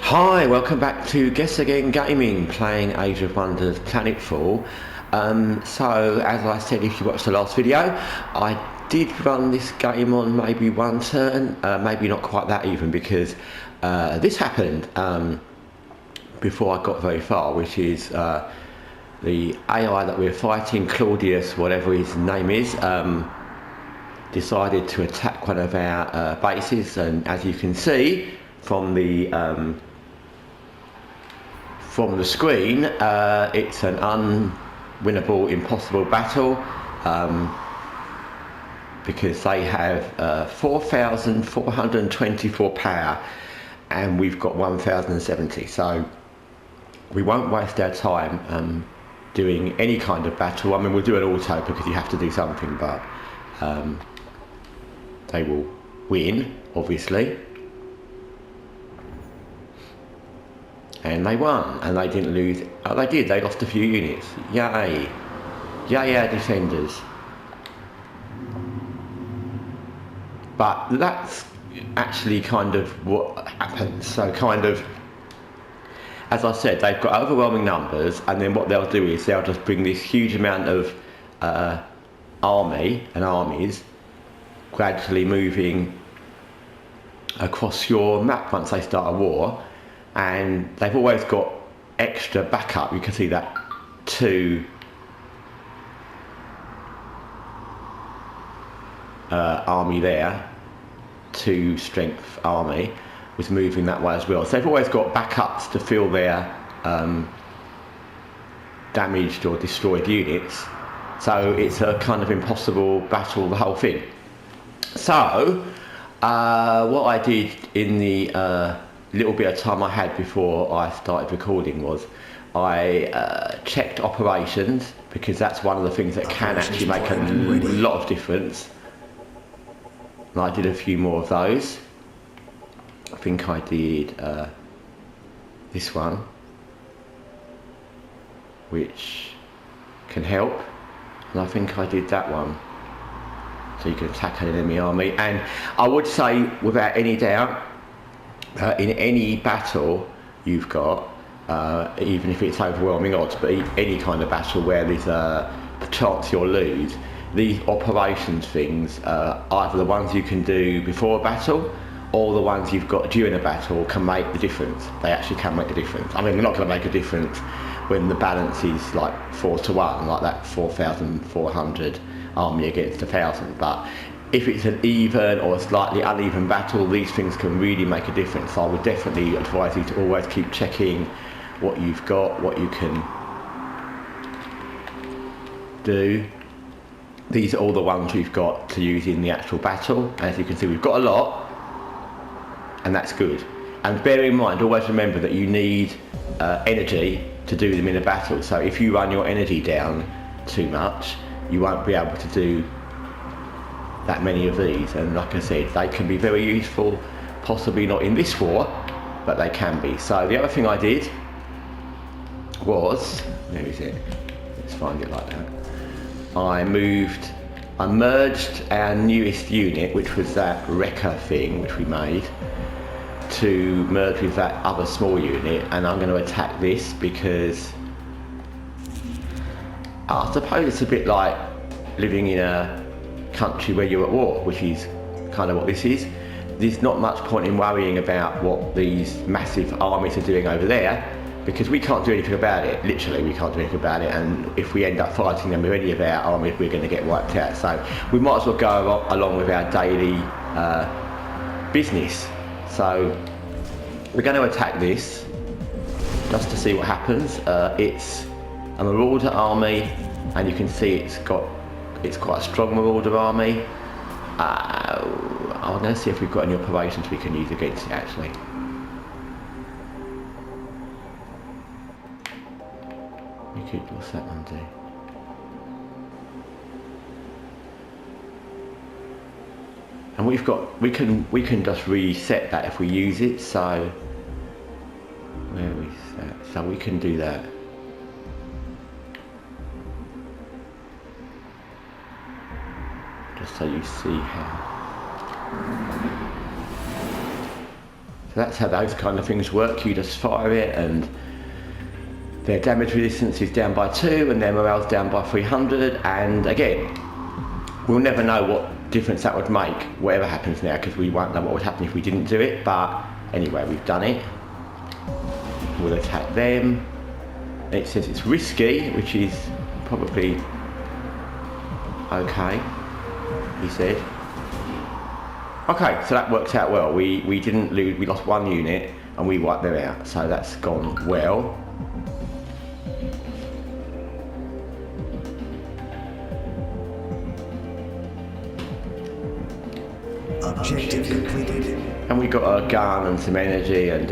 Hi, welcome back to Guessagaingaming, playing Age of Wonders Planetfall. So, as I said, if you watched the last video, I did run this game on maybe one turn, maybe not quite that even, because this happened before I got very far, which is the AI that we're fighting, Claudius, whatever his name is, decided to attack one of our bases, and as you can see from the screen, it's an unwinnable, impossible battle because they have 4,424 power and we've got 1,070. So we won't waste our time doing any kind of battle. I mean, we'll do an auto because you have to do something, but they will win, obviously. And they won, and they didn't lose. Oh, they did, they lost a few units. Yay. Yay, our defenders. But that's actually kind of what happened. So kind of, as I said, they've got overwhelming numbers, and then what they'll do is they'll just bring this huge amount of armies gradually moving across your map once they start a war. And they've always got extra backup. You can see that 2 army there, 2 strength army was moving that way as well. So they've always got backups to fill their damaged or destroyed units. So it's a kind of impossible battle, the whole thing. So what I did in the little bit of time I had before I started recording was I checked operations, because that's one of the things that can actually make a lot of difference. And I did a few more of those. I think I did this one, which can help, and I think I did that one, so you can attack an enemy army. And I would say without any doubt, in any battle you've got, even if it's overwhelming odds, but any kind of battle where there's a chance you'll lose, these operations things, either the ones you can do before a battle or the ones you've got during a battle, can make the difference. They actually can make a difference. I mean, they're not going to make a difference when the balance is like 4-1, like that 4,400 army against 1,000, but if it's an even or a slightly uneven battle, these things can really make a difference. So I would definitely advise you to always keep checking what you've got, what you can do. These are all the ones we've got to use in the actual battle. As you can see, we've got a lot, and that's good. And bear in mind, always remember that you need energy to do them in a battle. So if you run your energy down too much, you won't be able to do that many of these. And like I said, they can be very useful, possibly not in this war, but they can be. So the other thing I did was, where is it? Let's find it like that. I merged our newest unit, which was that wrecker thing which we made, to merge with that other small unit, and I'm going to attack this because I suppose it's a bit like living in a country where you're at war, which is kind of what this is. There's not much point in worrying about what these massive armies are doing over there, because we can't do anything about it. Literally, we can't do anything about it, and if we end up fighting them with any of our armies, we're going to get wiped out. So we might as well go along with our daily business. So we're going to attack this just to see what happens. It's a marauder army, and you can see it's quite a strong marauder army. I'm going to see if we've got any operations we can use against it actually. What's that one do? And we can just reset that if we use it. So where is that? So we can do that. Just so you see how. So that's how those kind of things work. You just fire it and their damage resistance is down by 2 and their morale's down by 300, and again, we'll never know what difference that would make, whatever happens now, because we won't know what would happen if we didn't do it, but anyway, we've done it. We'll attack them. It says it's risky, which is probably okay, he said. Okay, so that worked out well. We didn't lose, we lost 1 unit and we wiped them out, so that's gone well. Objective completed. And we got a gun and some energy and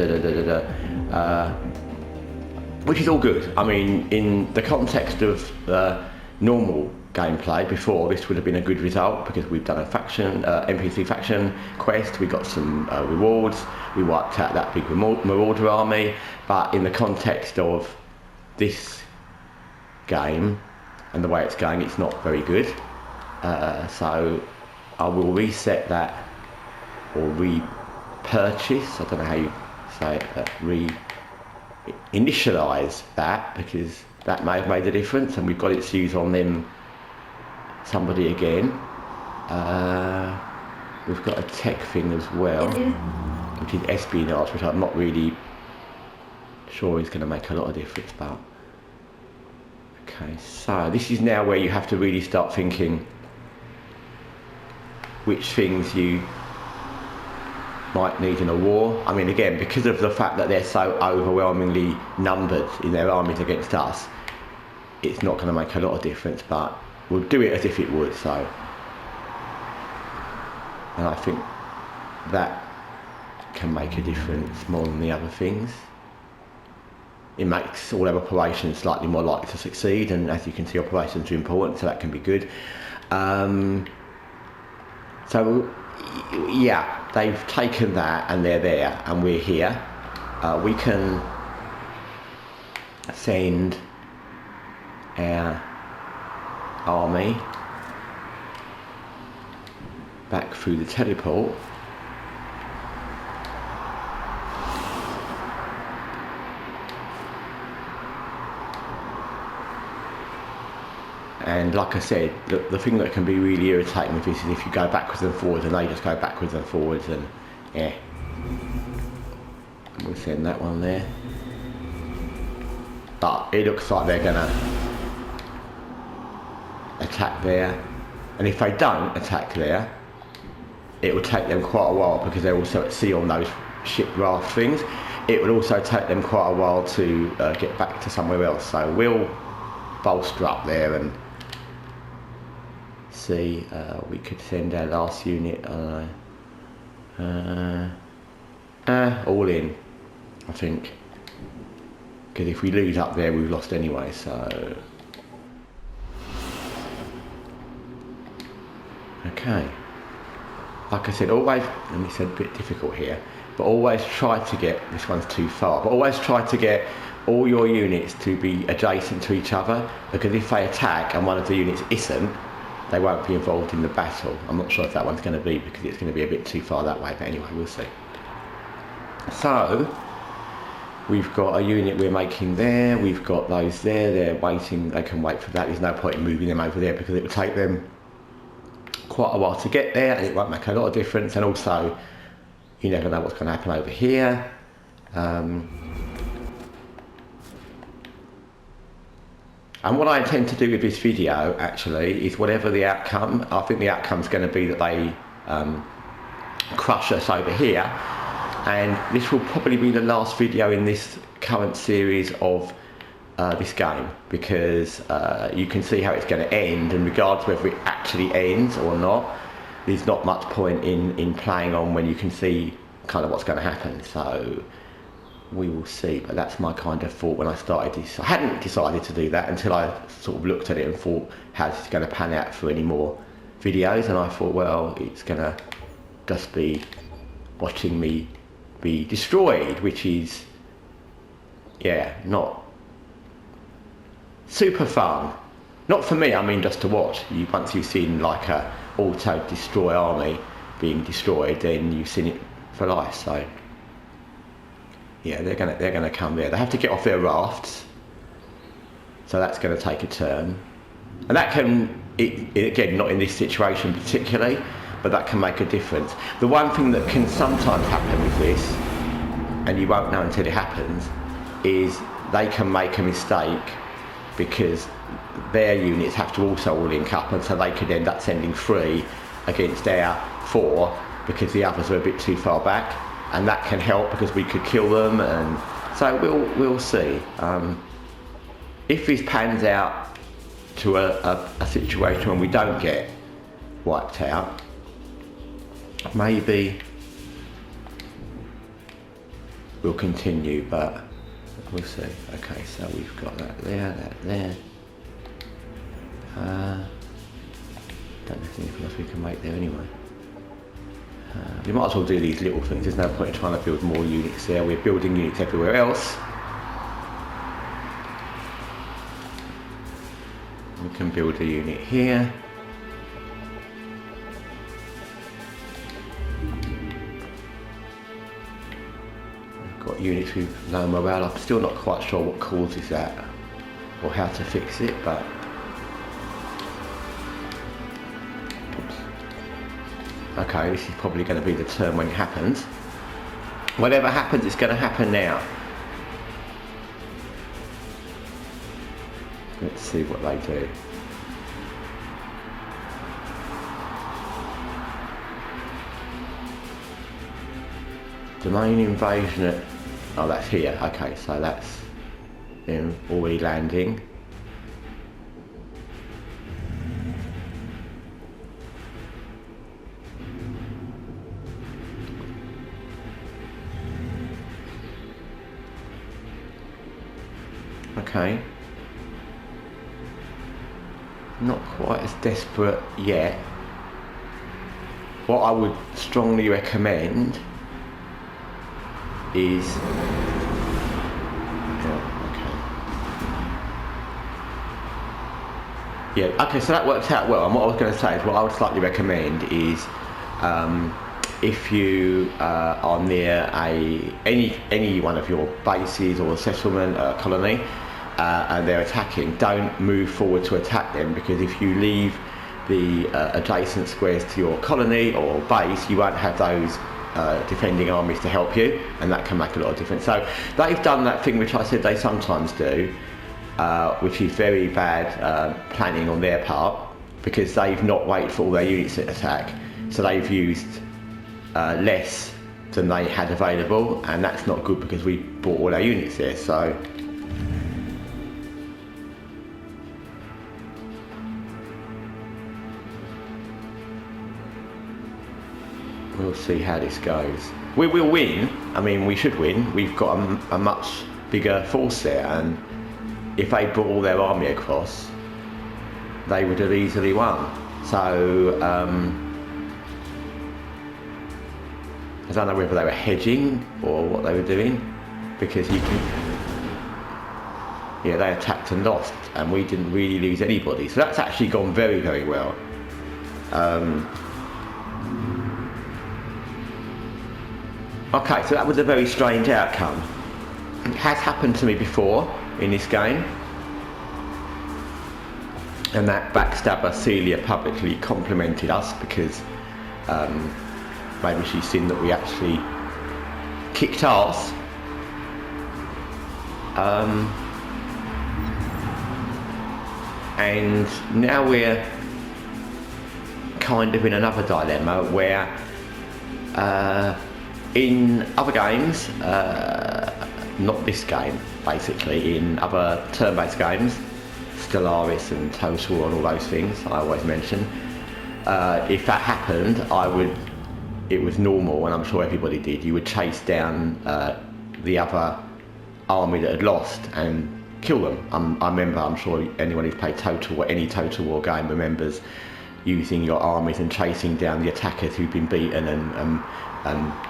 which is all good. I mean, in the context of normal gameplay before, this would have been a good result because we've done a faction, NPC faction quest, we got some rewards, we wiped out that big marauder army, but in the context of this game and the way it's going, it's not very good. So I will reset that, or repurchase, I don't know how you say it, initialize that, because that may have made a difference, and we've got its use on them, somebody again. We've got a tech thing as well, which is espionage, which I'm not really sure is going to make a lot of difference, but okay, so this is now where you have to really start thinking which things you might need in a war. I mean, again, because of the fact that they're so overwhelmingly numbered in their armies against us, it's not going to make a lot of difference, but we'll do it as if it would. So, and I think that can make a difference more than the other things. It makes all our operations slightly more likely to succeed, and as you can see, operations are important, so that can be good. So yeah, they've taken that and they're there and we're here. We can send our army back through the teleport. And like I said, the thing that can be really irritating with this is if you go backwards and forwards and they just go backwards and forwards, and yeah. We'll send that one there. But it looks like they're gonna attack there. And if they don't attack there, it will take them quite a while because they're also at sea on those ship raft things. It will also take them quite a while to get back to somewhere else. So we'll bolster up there and see. We could send our last unit all in, I think, because if we lose up there we've lost anyway. So okay, like I said, always, and it's a bit difficult here, but always try to get, this one's too far, but always try to get all your units to be adjacent to each other, because if they attack and one of the units isn't, they won't be involved in the battle. I'm not sure if that one's going to be, because it's going to be a bit too far that way, but anyway, we'll see. So we've got a unit we're making there, we've got those there, they're waiting, they can wait for that. There's no point in moving them over there because it will take them quite a while to get there and it won't make a lot of difference, and also you never know what's going to happen over here. And what I intend to do with this video actually is whatever the outcome, I think the outcome's going to be that they crush us over here, and this will probably be the last video in this current series of this game, because you can see how it's going to end, and regardless whether it actually ends or not, there's not much point in playing on when you can see kind of what's going to happen. So we will see, but that's my kind of thought when I started this. I hadn't decided to do that until I sort of looked at it and thought, how's this going to pan out for any more videos? And I thought, well, it's going to just be watching me be destroyed, which is, yeah, not super fun. Not for me, I mean just to watch. Once you've seen like a auto-destroy army being destroyed, then you've seen it for life, so Yeah, they're gonna come there. They have to get off their rafts, so that's going to take a turn, and that can, again, not in this situation particularly, but that can make a difference. The one thing that can sometimes happen with this, and you won't know until it happens, is they can make a mistake because their units have to also all link up, and so they could end up sending 3 against our 4 because the others are a bit too far back, and that can help because we could kill them, and so we'll see. If this pans out to a situation when we don't get wiped out, maybe we'll continue, but we'll see. Okay, so we've got that there, that there. Don't know if there's anything else we can make there anyway. We might as well do these little things. There's no point in trying to build more units there. We're building units everywhere else. We can build a unit here. We've got units with low morale. I'm still not quite sure what causes that or how to fix it, but okay, this is probably going to be the turn when it happens. Whatever happens, it's going to happen now. Let's see what they do. Domain invasion at... oh, that's here. Okay, so that's them already landing. Okay. Not quite as desperate yet. What I would strongly recommend is... yeah, okay, so that works out well. And what I was going to say is, what I would slightly recommend is if you are near any one of your bases or settlement colony, and they're attacking, don't move forward to attack them, because if you leave the adjacent squares to your colony or base, you won't have those defending armies to help you, and that can make a lot of difference. So they've done that thing which I said they sometimes do, which is very bad planning on their part, because they've not waited for all their units to attack, so they've used less than they had available, and that's not good because we brought all our units there. So we'll see how this goes. We will win. I mean, we should win. We've got a much bigger force there, and if they brought all their army across, they would have easily won. So I don't know whether they were hedging or what they were doing, because you can... yeah, they attacked and lost, and we didn't really lose anybody. So that's actually gone very, very well. Okay, so that was a very strange outcome. It has happened to me before in this game, and that backstabber Celia publicly complimented us because maybe she's seen that we actually kicked ass. And now we're kind of in another dilemma where in other games, not this game, basically, in other turn-based games, Stellaris and Total and all those things I always mention, if that happened, it was normal, and I'm sure everybody did, you would chase down the other army that had lost and kill them. I remember, I'm sure anyone who's played Total or any Total War game remembers using your armies and chasing down the attackers who've been beaten and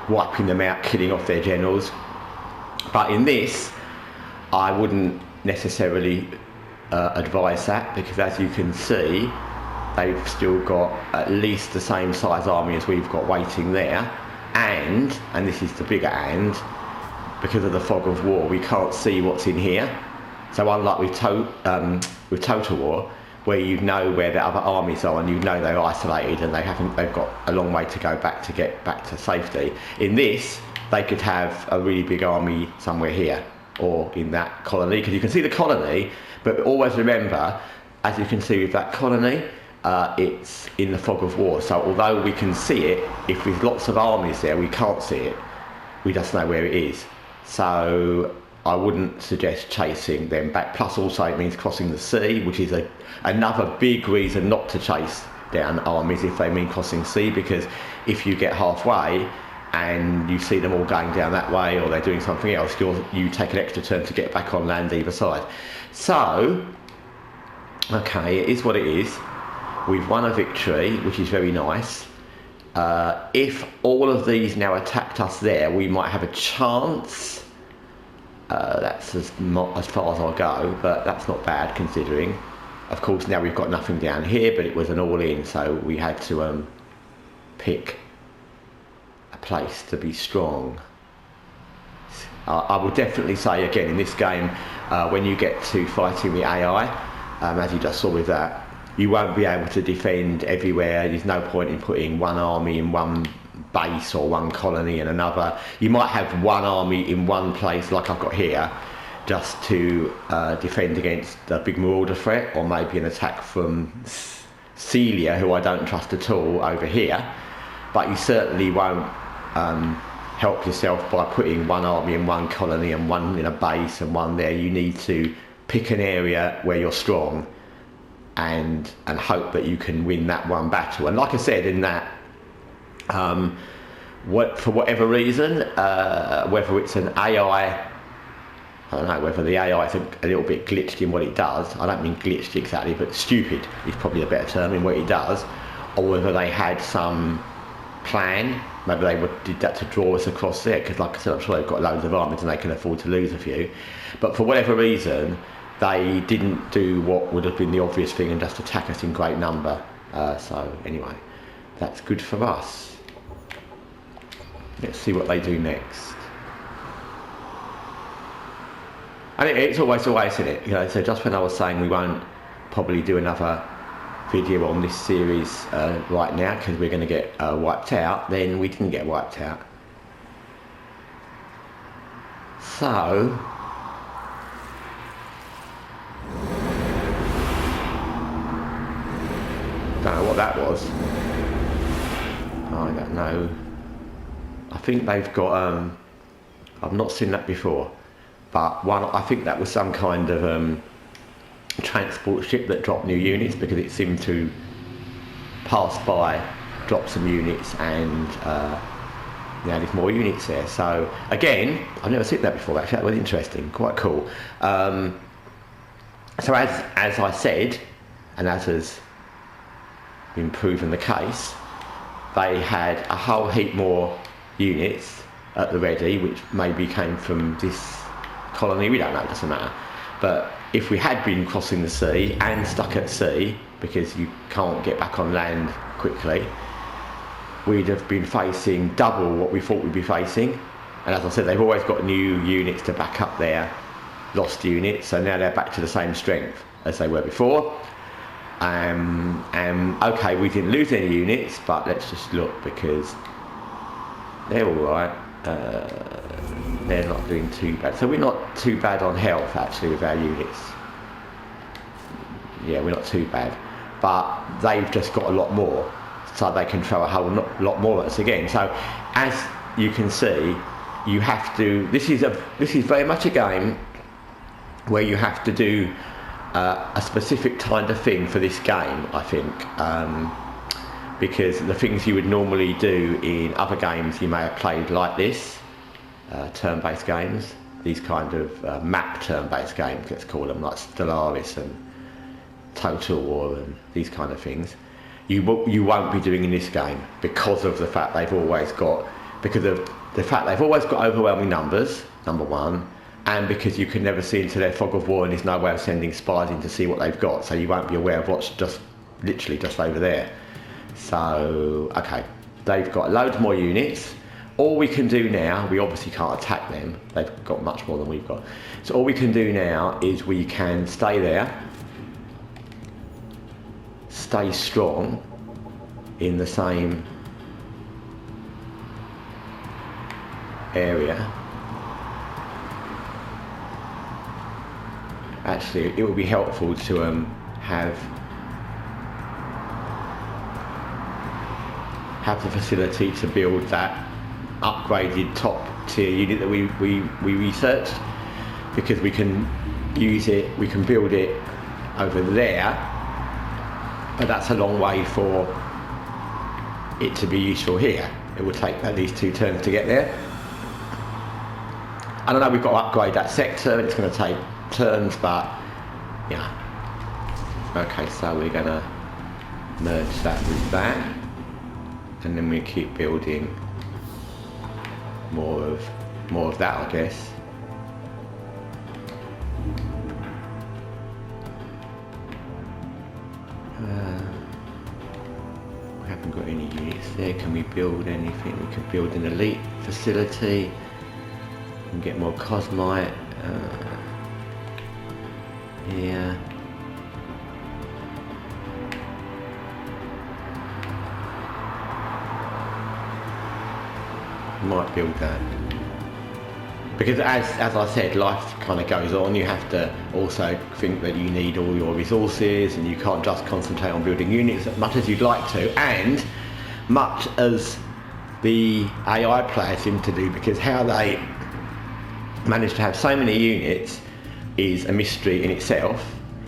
wiping them out, killing off their generals. But in this, I wouldn't necessarily advise that, because as you can see, they've still got at least the same size army as we've got waiting there, and this is the bigger and, because of the fog of war, we can't see what's in here. So unlike with Total War, where you know where the other armies are and you know they're isolated and they've got a long way to go back to get back to safety. In this, they could have a really big army somewhere here or in that colony, because you can see the colony, but always remember, as you can see with that colony, it's in the fog of war. So although we can see it, if there's lots of armies there, we can't see it. We just know where it is. So I wouldn't suggest chasing them back. Plus also it means crossing the sea, which is another big reason not to chase down armies if they mean crossing sea, because if you get halfway and you see them all going down that way or they're doing something else, you take an extra turn to get back on land either side. So, okay, it is what it is. We've won a victory, which is very nice. If all of these now attacked us there, we might have a chance. That's as far as I'll go, but that's not bad considering. Of course, now we've got nothing down here, but it was an all-in, so we had to pick a place to be strong. I would definitely say, again, in this game, when you get to fighting the AI, as you just saw with that, you won't be able to defend everywhere. There's no point in putting one army in one base or one colony in another. You might have one army in one place, like I've got here, just to defend against the big marauder threat, or maybe an attack from Celia, who I don't trust at all, over here. But you certainly won't help yourself by putting one army in one colony and one in a base and one there. You need to pick an area where you're strong and hope that you can win that one battle. And like I said in that, for whatever reason, whether it's an AI, I don't know, whether the AI is a little bit glitched in what it does. I don't mean glitched exactly, but stupid is probably a better term in what it does, or whether they had some plan. Maybe they did that to draw us across there, because like I said, I'm sure they've got loads of armies and they can afford to lose a few. But for whatever reason, they didn't do what would have been the obvious thing and just attack us in great number. So anyway, that's good for us. Let's see what they do next. And it's always the way, isn't it? You know, so just when I was saying we won't probably do another video on this series right now because we're going to get wiped out, then we didn't get wiped out. So don't know what that was. I don't know. I think they've got I've not seen that before, but I think that was some kind of transport ship that dropped new units, because it seemed to pass by, drop some units, and now there's more units there. So again, I've never seen that before actually. That was interesting, quite cool. So as I said, and as has been proven the case, they had a whole heap more units at the ready, which maybe came from this colony, we don't know, it doesn't matter. But if we had been crossing the sea and stuck at sea, because you can't get back on land quickly, we'd have been facing double what we thought we'd be facing. And as I said, they've always got new units to back up their lost units, so now they're back to the same strength as they were before. Okay, we didn't lose any units, but let's just look, because they're alright. They're not doing too bad. So we're not too bad on health actually with our units. Yeah, we're not too bad. But they've just got a lot more, so they can throw a whole lot more at us again. So as you can see, you have to, this is very much a game where you have to do a specific kind of thing for this game, I think, because the things you would normally do in other games you may have played like this, turn-based games, these kind of map turn-based games, let's call them, like Stellaris and Total War and these kind of things, you won't be doing in this game, because of the fact they've always got overwhelming numbers, number one, and because you can never see into their fog of war and there's no way of sending spies in to see what they've got, so you won't be aware of what's literally just over there. So, okay, they've got loads more units. all we can do now, we obviously can't attack them, they've got much more than we've got. So all we can do now is we can stay there, stay strong in the same area. Actually, it would be helpful to have the facility to build that upgraded top tier unit that we researched, because we can use it, we can build it over there, but that's a long way for it to be useful here. It would take at least 2 turns to get there. I don't know, we've got to upgrade that sector, it's going to take turns, but yeah. Okay, so we're going to merge that with that, and then we keep building more of that, I guess. We haven't got any units there. Can we build anything? We can build an elite facility and get more cosmite. Yeah. Might build that, because as I said, life kind of goes on. You have to also think that you need all your resources, and you can't just concentrate on building units as much as you'd like to, and much as the AI players seem to do, because how they manage to have so many units is a mystery in itself.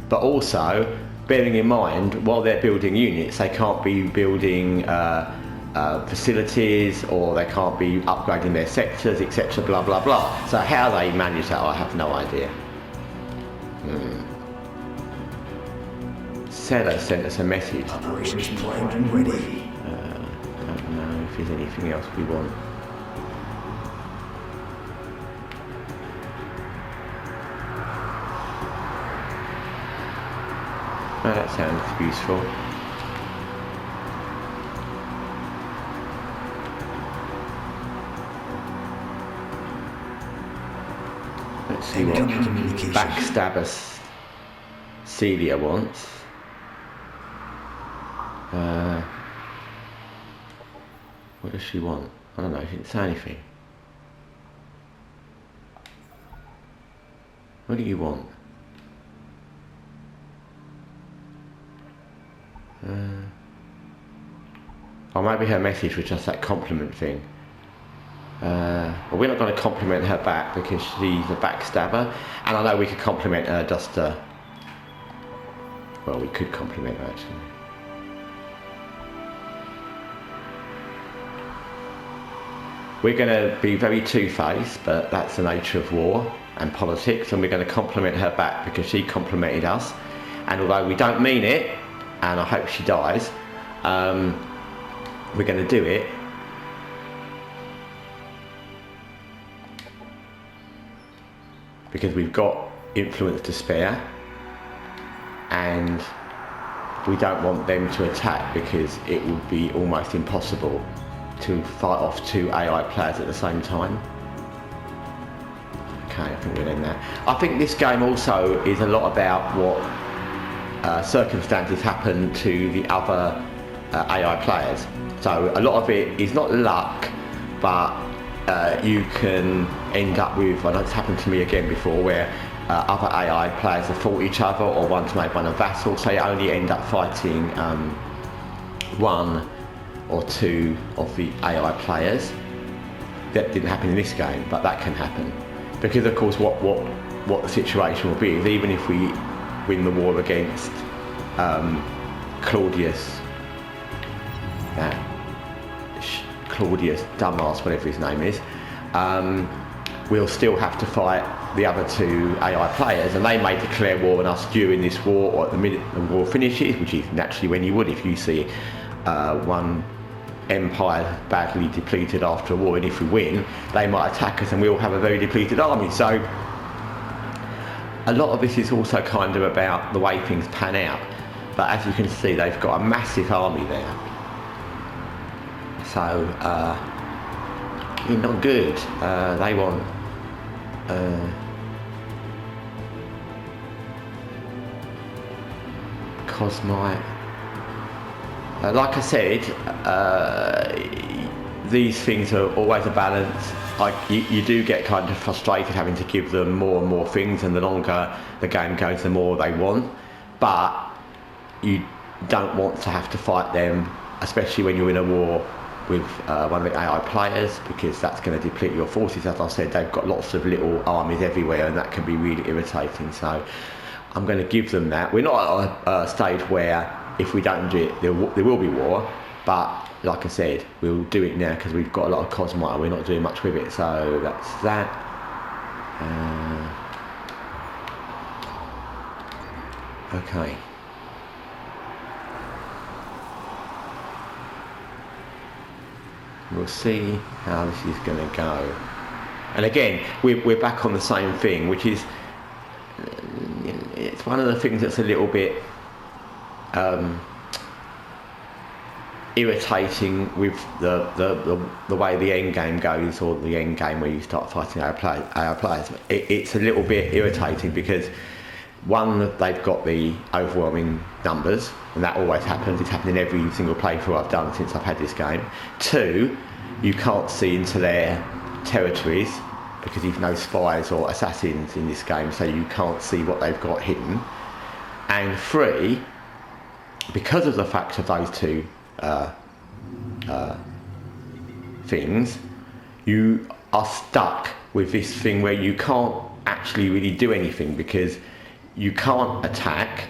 But also, bearing in mind, while they're building units, they can't be building facilities, or they can't be upgrading their sectors, etc., blah blah blah. So how they manage that, I have no idea. Seller sent us a message. Operations primed and ready. I don't know if there's anything else we want. Oh, that sounds useful. Let's see what Backstabber Celia wants. What does she want? I don't know, she didn't say anything. What do you want? Or maybe her message was just that compliment thing. Well, we're not going to compliment her back because she's a backstabber, and I know we could compliment her just well, we could compliment her actually. We're going to be very two-faced, but that's the nature of war and politics, and we're going to compliment her back because she complimented us, and although we don't mean it, and I hope she dies, we're going to do it. Because we've got influence to spare, and we don't want them to attack, because it would be almost impossible to fight off 2 AI players at the same time. Okay, I think we'll end that. I think this game also is a lot about what circumstances happen to the other AI players. So a lot of it is not luck, but you can end up with, I know it's happened to me again before, where other AI players have fought each other, or one's made one a vassal, so you only end up fighting 1 or 2 of the AI players. That didn't happen in this game, but that can happen. Because of course what the situation will be is, even if we win the war against Claudius Dumbass, whatever his name is, we'll still have to fight the other 2 AI players, and they may declare war on us during this war, or at the minute the war finishes, which is naturally when you would if you see one empire badly depleted after a war, and if we win, they might attack us and we'll have a very depleted army. So a lot of this is also kind of about the way things pan out, but as you can see, they've got a massive army there. So fucking not good. They want Cosmite. Like I said, these things are always a balance. You do get kind of frustrated having to give them more and more things, and the longer the game goes, the more they want. But you don't want to have to fight them, especially when you're in a war with one of the AI players, because that's going to deplete your forces. As I said, they've got lots of little armies everywhere, and that can be really irritating. So I'm going to give them that. We're not at a stage where if we don't do it, there will be war, but like I said, we'll do it now because we've got a lot of Cosmite and we're not doing much with it. So that's that. Okay. We'll see how this is going to go. And again, we're back on the same thing, which is, it's one of the things that's a little bit irritating with the way the end game goes, or the end game where you start fighting our players. It's a little bit irritating because, one, they've got the overwhelming numbers, and that always happens. It's happened in every single playthrough I've done since I've had this game. Two, you can't see into their territories because you've no spies or assassins in this game, so you can't see what they've got hidden. And three, because of the fact of those two things, you are stuck with this thing where you can't actually really do anything, because you can't attack.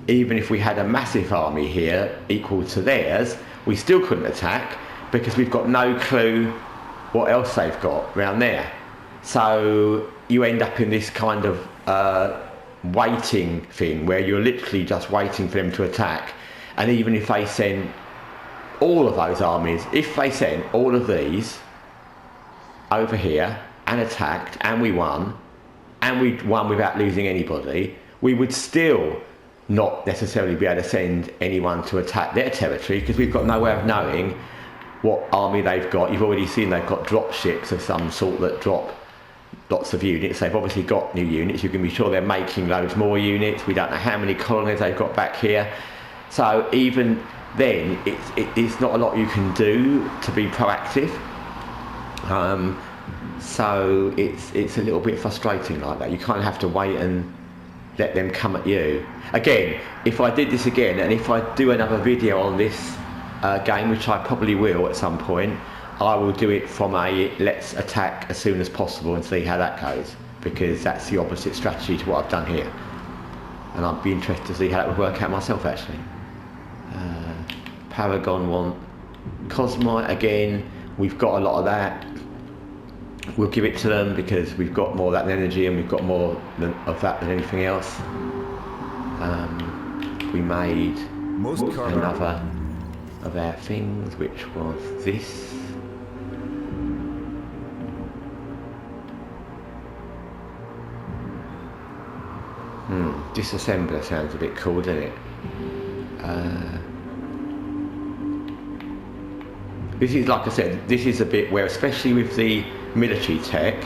Even if we had a massive army here equal to theirs, we still couldn't attack because we've got no clue what else they've got around there. So you end up in this kind of waiting thing where you're literally just waiting for them to attack. And even if they send all of those armies, if they sent all of these over here and attacked, and we won without losing anybody, we would still not necessarily be able to send anyone to attack their territory, because we've got no way of knowing what army they've got. You've already seen they've got drop ships of some sort that drop lots of units. They've obviously got new units. You can be sure they're making loads more units. We don't know how many colonies they've got back here. So even then, it's not a lot you can do to be proactive. So it's a little bit frustrating like that. You kind of have to wait and let them come at you. Again, if I did this again, and if I do another video on this game, which I probably will at some point, I will do it from a let's attack as soon as possible and see how that goes, because that's the opposite strategy to what I've done here. And I'd be interested to see how that would work out myself, actually. Paragon want Cosmite again. We've got a lot of that. We'll give it to them because we've got more of that than energy, and we've got more of that than anything else. We made another of our things, which was this. Disassembler sounds a bit cool, doesn't it? This is, like I said, this is a bit where, especially with the military tech,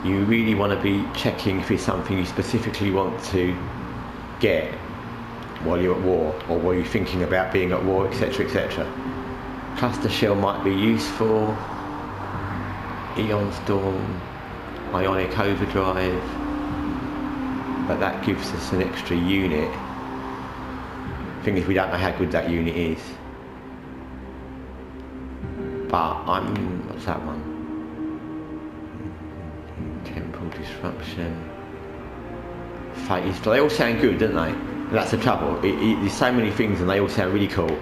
you really want to be checking if it's something you specifically want to get while you're at war, or while you're thinking about being at war, etc, etc. Cluster shell might be useful. Eon Storm, Ionic Overdrive, but that gives us an extra unit. Thing is, we don't know how good that unit is. But what's that one? Temple Disruption. Fate. They all sound good, don't they? And that's the trouble. There's so many things and they all sound really cool.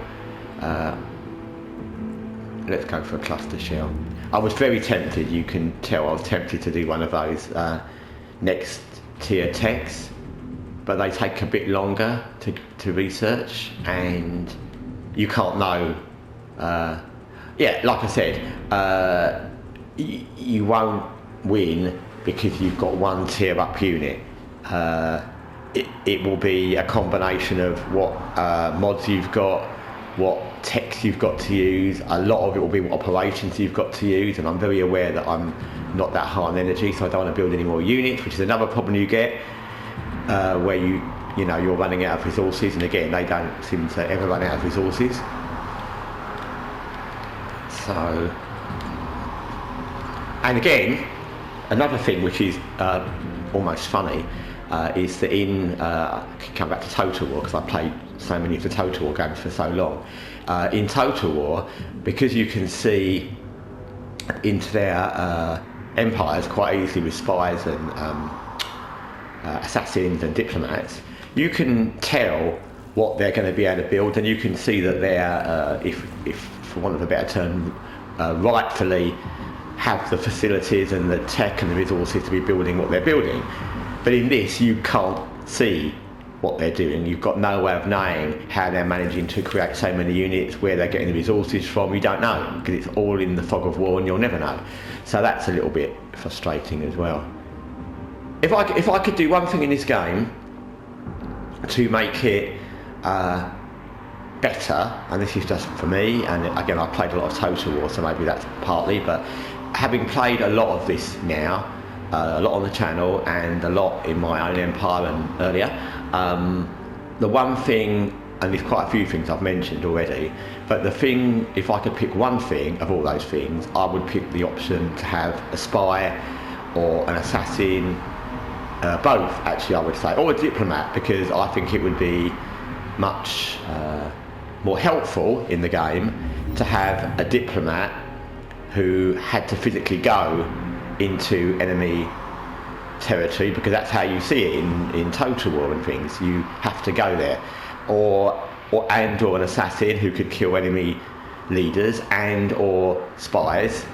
Let's go for a cluster shell. I was very tempted, you can tell I was tempted to do one of those next tier techs, but they take a bit longer to research, and you can't know. Yeah, like I said, you won't win because you've got one tier up unit. It will be a combination of what mods you've got, what text you've got to use, a lot of it will be what operations you've got to use, and I'm very aware that I'm not that high on energy, so I don't want to build any more units, which is another problem you get, where you're running out of resources, and again, they don't seem to ever run out of resources. So, and again, another thing which is almost funny is that I can come back to Total War because I played so many of the Total War games for so long. In Total War, because you can see into their empires quite easily with spies and assassins and diplomats, you can tell what they're going to be able to build, and you can see that they're, if for want of a better term, rightfully have the facilities and the tech and the resources to be building what they're building. But in this, you can't see what they're doing. You've got no way of knowing how they're managing to create so many units, where they're getting the resources from. You don't know, because it's all in the fog of war and you'll never know. So that's a little bit frustrating as well. If I could do one thing in this game to make it better, and this is just for me, and again, I've played a lot of Total War, so maybe that's partly, but having played a lot of this now, a lot on the channel and a lot in my own empire and earlier, the one thing, and there's quite a few things I've mentioned already, but the thing, if I could pick one thing of all those things, I would pick the option to have a spy or an assassin, both actually I would say, or a diplomat, because I think it would be much more helpful in the game to have a diplomat who had to physically go into enemy territory, because that's how you see it in Total War and things. You have to go there, or an assassin who could kill enemy leaders and or spies.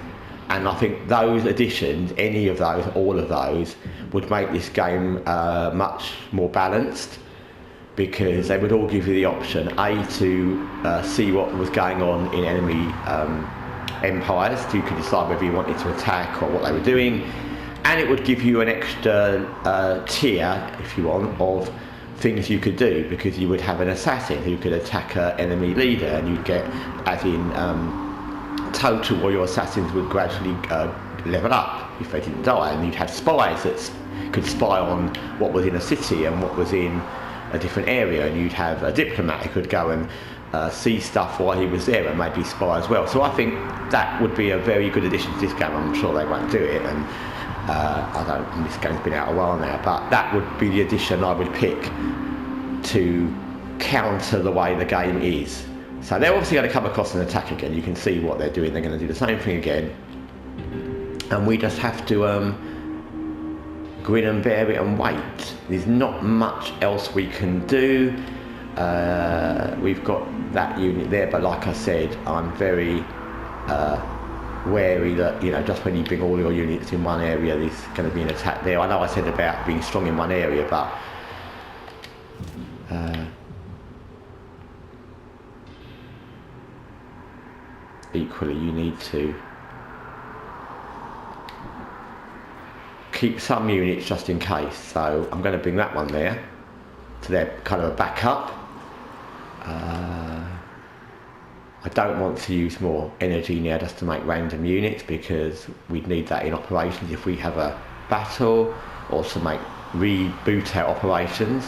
And I think those additions, any of those, all of those, would make this game much more balanced, because they would all give you the option, A, to see what was going on in enemy empires, so you could decide whether you wanted to attack or what they were doing, and it would give you an extra tier, if you want, of things you could do, because you would have an assassin who could attack an enemy leader, and you'd get, as in Total War, your assassins would gradually level up if they didn't die, and you'd have spies that could spy on what was in a city and what was in a different area, and you'd have a diplomat who could go and see stuff while he was there and maybe spy as well. So I think that would be a very good addition to this game. I'm sure they won't do it, and this game's been out a while now, but that would be the addition I would pick to counter the way the game is. So they're obviously going to come across an attack again. You can see what they're doing. They're going to do the same thing again, and we just have to grin and bear it and wait. There's not much else we can do. We've got that unit there, but like I said, I'm very wary that, just when you bring all your units in one area, there's going to be an attack there. I know I said about being strong in one area, but equally you need to keep some units just in case. So I'm going to bring that one there, so they're kind of a backup. I don't want to use more energy now just to make random units, because we'd need that in operations if we have a battle, or to reboot our operations.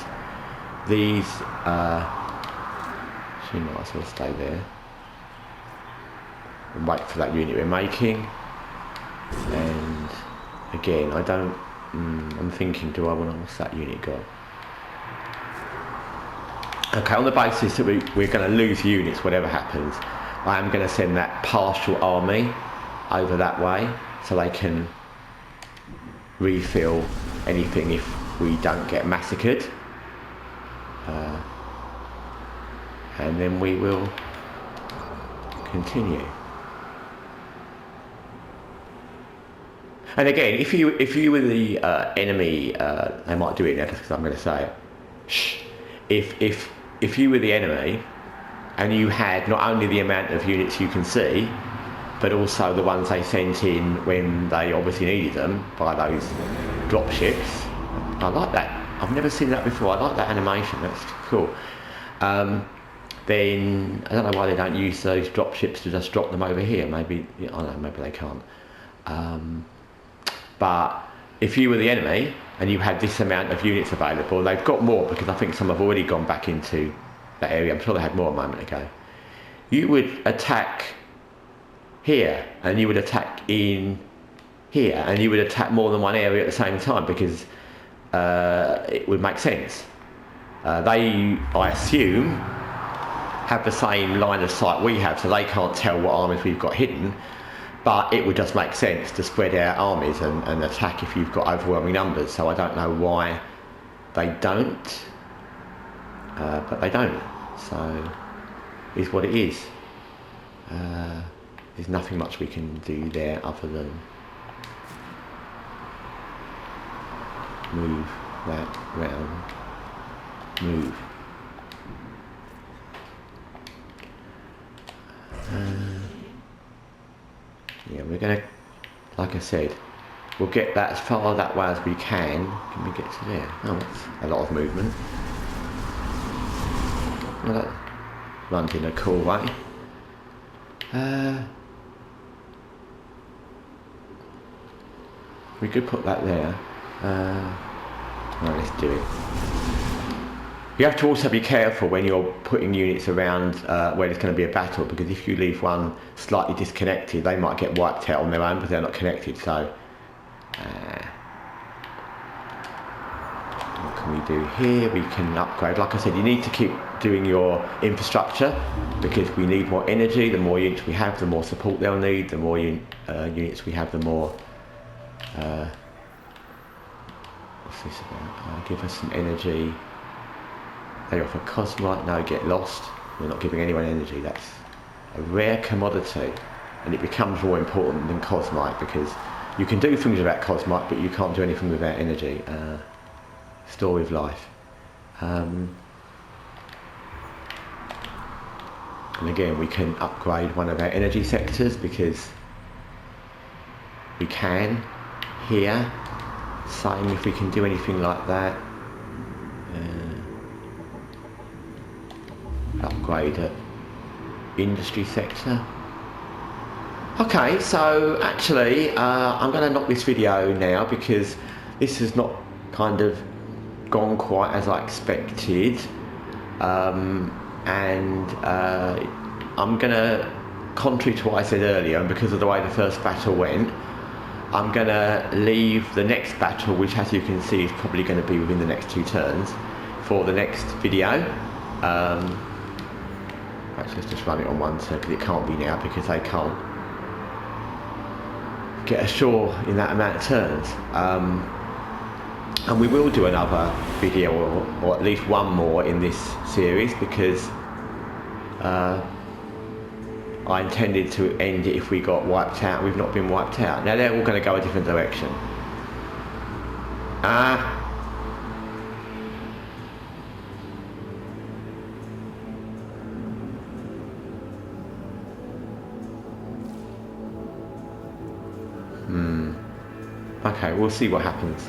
These she might as well stay there and wait for that unit we're making. And again, I'm thinking, do I want to, what's that unit got? Okay, on the basis that we're going to lose units whatever happens, I am going to send that partial army over that way, so they can refill anything if we don't get massacred. And then we will continue. And again, if you were the enemy, they might do it now just because I'm going to say it. Shh. If you were the enemy and you had not only the amount of units you can see, but also the ones they sent in when they obviously needed them by those drop ships. I like that. I've never seen that before. I like that animation. That's cool. then I don't know why they don't use those drop ships to just drop them over here. Maybe, I don't know, maybe they can't. But if you were the enemy and you had this amount of units available, they've got more because I think some have already gone back into that area. I'm sure they had more a moment ago. You would attack here and you would attack in here and you would attack more than one area at the same time because it would make sense. They, I assume, have the same line of sight we have, so they can't tell what armies we've got hidden, but it would just make sense to spread out armies and attack if you've got overwhelming numbers. So I don't know why they don't, but they don't. So is what it is. There's nothing much we can do there other than move that round, move. Yeah, we're gonna, like I said, we'll get that as far that way as we can. Can we get to there? Oh, that's a lot of movement. Well, that runs in a cool way. We could put that there. Right, let's do it. You have to also be careful when you're putting units around where there's going to be a battle, because if you leave one slightly disconnected, they might get wiped out on their own because they're not connected. So, what can we do here? We can upgrade. Like I said, you need to keep doing your infrastructure because we need more energy. The more units we have, the more support they'll need. The more units we have, the more. What's this about? Give us some energy. They offer Cosmite, no, get lost. We're not giving anyone energy. That's a rare commodity, and it becomes more important than Cosmite because you can do things without Cosmite, but you can't do anything without energy. Story of life. And again, we can upgrade one of our energy sectors because we can here. Same if we can do anything like that. Upgrade at industry sector. Okay, so actually I'm going to knock this video now because this has not kind of gone quite as I expected, and I'm going to, contrary to what I said earlier, and because of the way the first battle went, I'm going to leave the next battle, which as you can see is probably going to be within the next 2 turns, for the next video. Actually, let's just run it on one turn because it can't be now because they can't get ashore in that amount of turns. And we will do another video or at least one more in this series because I intended to end it if we got wiped out. We've not been wiped out. Now they're all going to go a different direction. Okay, we'll see what happens.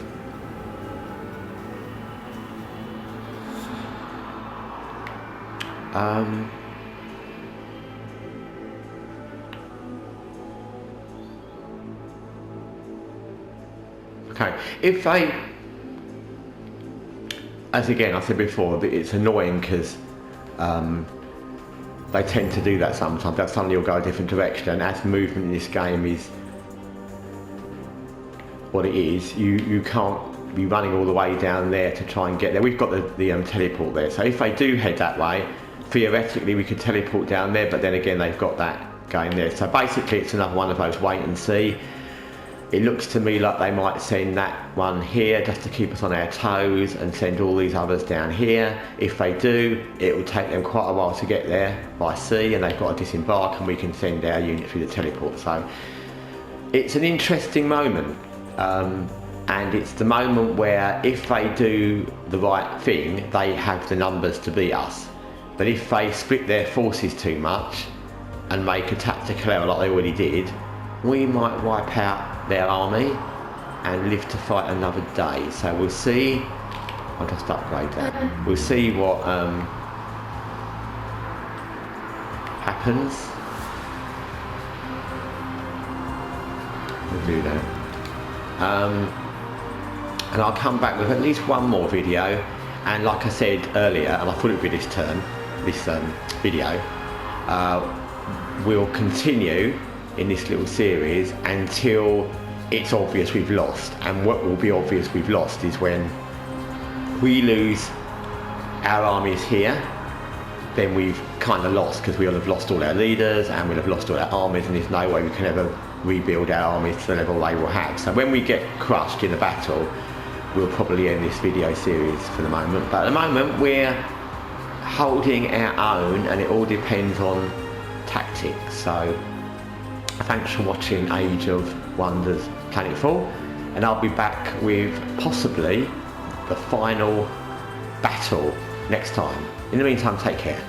Okay, if they, as again I said before, it's annoying because they tend to do that sometimes. That suddenly will go a different direction, and as movement in this game is what it is, you can't be running all the way down there to try and get there. We've got the teleport there, so if they do head that way, theoretically we could teleport down there, but then again they've got that going there. So basically it's another one of those wait and see. It looks to me like they might send that one here just to keep us on our toes and send all these others down here. If they do, it will take them quite a while to get there by sea, and they've got to disembark and we can send our unit through the teleport. So it's an interesting moment. And it's the moment where if they do the right thing, they have the numbers to beat us. But if they split their forces too much and make a tactical error like they already did, we might wipe out their army and live to fight another day. So we'll see. I'll just upgrade that. We'll see what happens, we'll do that. And I'll come back with at least one more video, and like I said earlier, and I thought it would be this video, we'll continue in this little series until it's obvious we've lost. And what will be obvious we've lost is when we lose our armies here, then we've kind of lost, because we'll have lost all our leaders and we'll have lost all our armies, and there's no way we can ever rebuild our armies to the level they will have. So when we get crushed in a battle, we'll probably end this video series for the moment. But at the moment we're holding our own, and it all depends on tactics. So thanks for watching Age of Wonders Planetfall, and I'll be back with possibly the final battle next time. In the meantime, take care.